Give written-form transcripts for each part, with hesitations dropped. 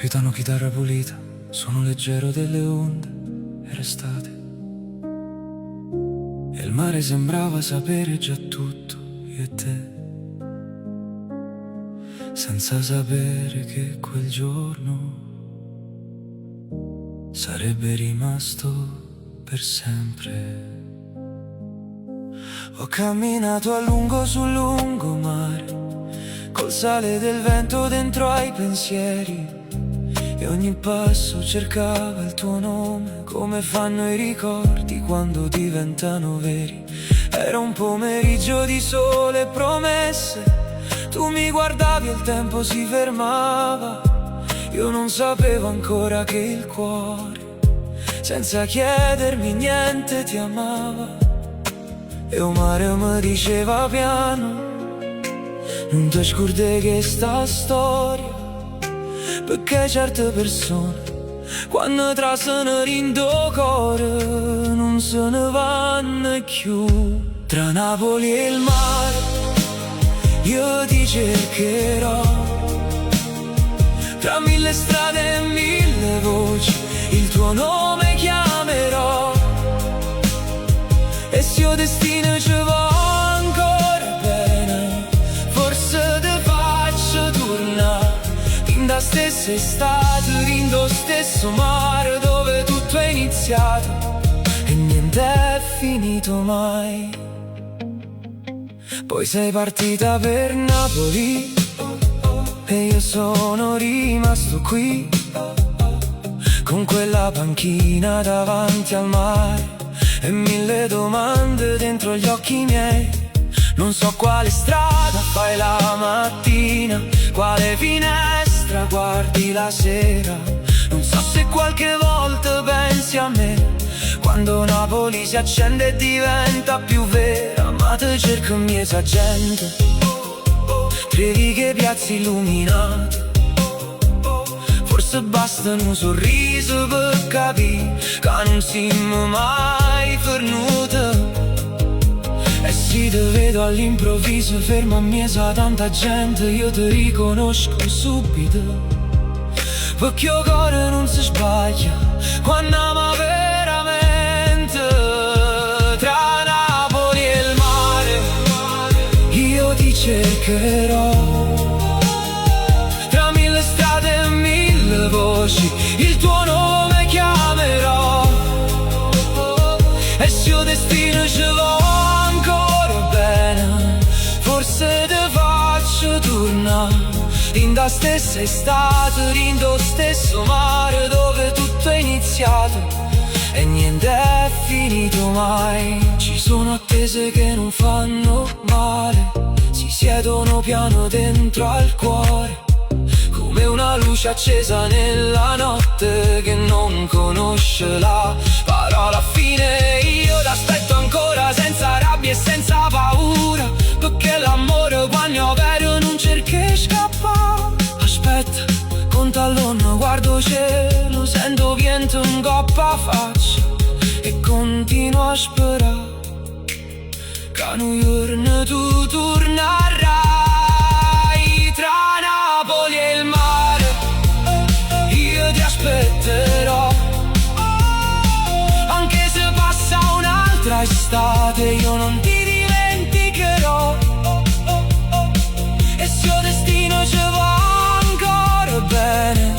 Capitano chitarra pulita, sono leggero delle onde, era estate. E il mare sembrava sapere già tutto, io e te. Senza sapere che quel giorno sarebbe rimasto per sempre. Ho camminato a lungo sul lungomare, col sale del vento dentro ai pensieri, e ogni passo cercava il tuo nome, come fanno i ricordi quando diventano veri. Era un pomeriggio di sole e promesse, tu mi guardavi e il tempo si fermava. Io non sapevo ancora che il cuore, senza chiedermi niente, ti amava. E un mare mi diceva piano, non ti scordare che sta storia, perché certe persone, quando trasano rindo cuore, non se ne vanno più. Tra Napoli e il mare io ti cercherò, tra mille strade e mille voci il tuo nome chiamerò. E se io destino ci va ancora bene, forse te faccio tornare in da stessa estate, in lo stesso mare dove tutto è iniziato e niente è finito mai. Poi sei partita per Napoli e io sono rimasto qui, con quella panchina davanti al mare e mille domande dentro gli occhi miei. Non so quale strada fai la mattina, quale finestra guardi la sera. Non so se qualche volta pensi a me, quando Napoli si accende e diventa più vera. Ma te cerco in mezzo a gente, tre righe, piazze illuminate. Forse basta un sorriso per capire che non siamo mai fermati. E se te vedo all'improvviso fermo a mezzo a tanta gente, io ti riconosco subito, perché il cuore non si sbaglia quando ama veramente. Tra Napoli e il mare io ti cercherò, tra mille strade e mille voci il tuo nome chiamerò. E se il destino ci va ancora bene, forse te faccio tornare in da stessa estate, in lo stesso mare dove tutto è iniziato e niente è finito mai. Ci sono attese che non fanno male, si siedono piano dentro al cuore, come una luce accesa nella notte che non conosce la parola fine. Io t'aspetto ancora senza rabbia e senza paura, perché l'amore quando è vero non cerca scappare. Aspetta, conta l'onno, guardo cielo, sento vento in coppa faccia e continuo a sperare che un giorno tu tornerai. Tra Napoli e il mare io ti aspetterò, anche se passa un'altra estate io non ti dimenticherò. E se il destino ci va ancora bene,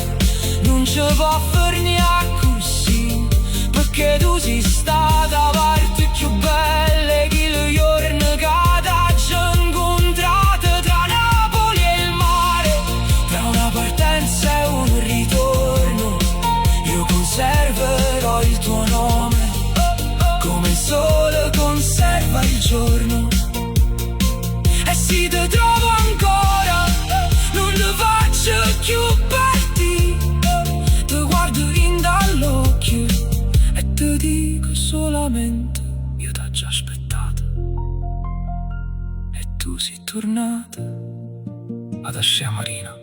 non ci può fermare così, perché tu sei stata parte più bella che il giorno che ti ho incontrato. Tra Napoli e il mare, tra una partenza e un ritorno, io conserverò il tuo nome, come il sole conserva il giorno. E se ti trovo ancora, non ti faccio più partire, ti guardo in dall'occhio e ti dico solamente io t'ho già aspettata. E tu sei tornata ad Ascea Marina,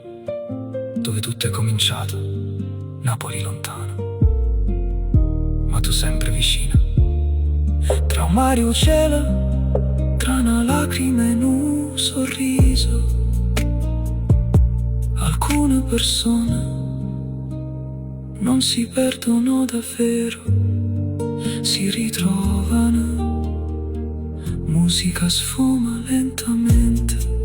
dove tutto è cominciato, Napoli lontana, ma tu sempre vicina. Tra un mare e un cielo, tra una lacrima e un sorriso, alcune persone non si perdono davvero, si ritrovano. Musica sfuma lentamente